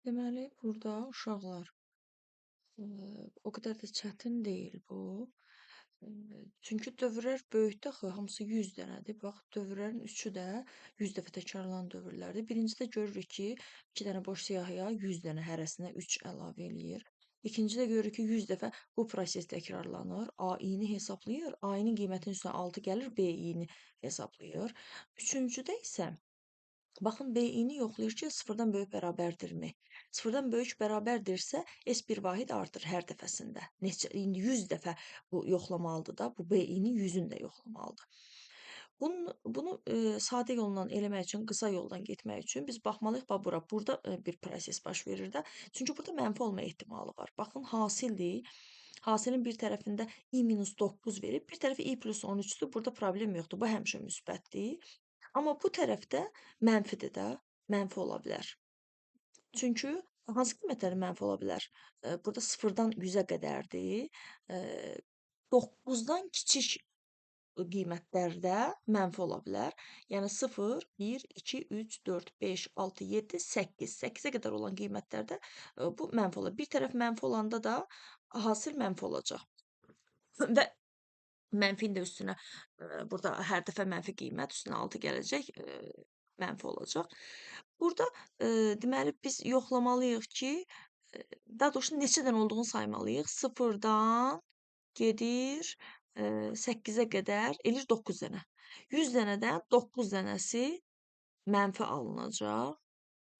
Deməli, burada uşaqlar o qədər də çətin deyil bu. Çünki dövrlər böyükdür axı, hamısı 100 dənədir. Bax, dövrlərin üçü də 100 dəfə təkrarlanan dövrlərdir. Birincidə görürük ki, 2 dənə boş siyahıya 100 dənə hərəsinə 3 əlavə eləyir. İkincidə görürük ki, 100 dəfə bu proses təkrarlanır. A-ni hesablayır, A-nın qiymətinin üstünə 6 gəlir, B-ni hesablayır. Üçüncüdə isə baxın B-ni yoxlayır ki, sıfırdan böyük bərabərdirmi? Sıfırdan böyük bərabərdirsə, S1 vahid artır hər dəfəsində. Neçə, indi 100 dəfə bu yoxlamalıdır da, bu B-ni 100-ün də yoxlamalıdır. Bunu sadə yolla eləmək üçün, qısa yoldan getmək üçün biz baxmalıyıq bax bura. Burada bir proses baş verir də. Çünki burada mənfi olma ehtimalı var. Baxın, hasildir. Hasilin bir tərəfində i-9 verib, bir tərəfi i+13-dür. Burada problem yoxdur. Bu həmişə müsbətdir. Amma bu tərəfdə mənfidir də, mənfi ola bilər. Çünki hansı qiymətlər mənfi ola bilər? Burada 0-dan 100-ə qədərdir. 9-dan kiçik qiymətlərdə mənfi ola bilər. Yəni 0, 1, 2, 3, 4, 5, 6, 7, 8. 8-ə qədər olan qiymətlərdə bu mənfi ola. Bir tərəf mənfi olanda da hasil mənfi olacaq. Və mənfinin də üstünə burada hər dəfə mənfi qiymət üstünə 6 gələcək, mənfi olacaq. Burada deməli biz yoxlamalıyıq ki, daha doğrusu neçə dənə olduğunu saymalıyıq. 0-dan gedir 8-ə qədər eləyir 9 dənə. 100 dənədən 9 dənəsi mənfi alınacaq.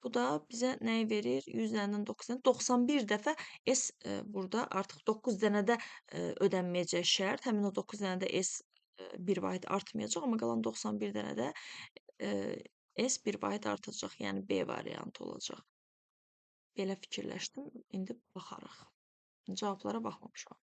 Bu da bizə nəyi verir? 100 dənədən 9 dənə. 91 dəfə S burada artıq 9 dənədə ödənməyəcək şərt. Həmin o 9 dənədə S 1 vahid artmayacaq, amma qalan 91 dənədə S 1 vahid artacaq. Yəni B variantı olacaq. Belə fikirləşdim. İndi baxarıq. Cavablara baxmamışam.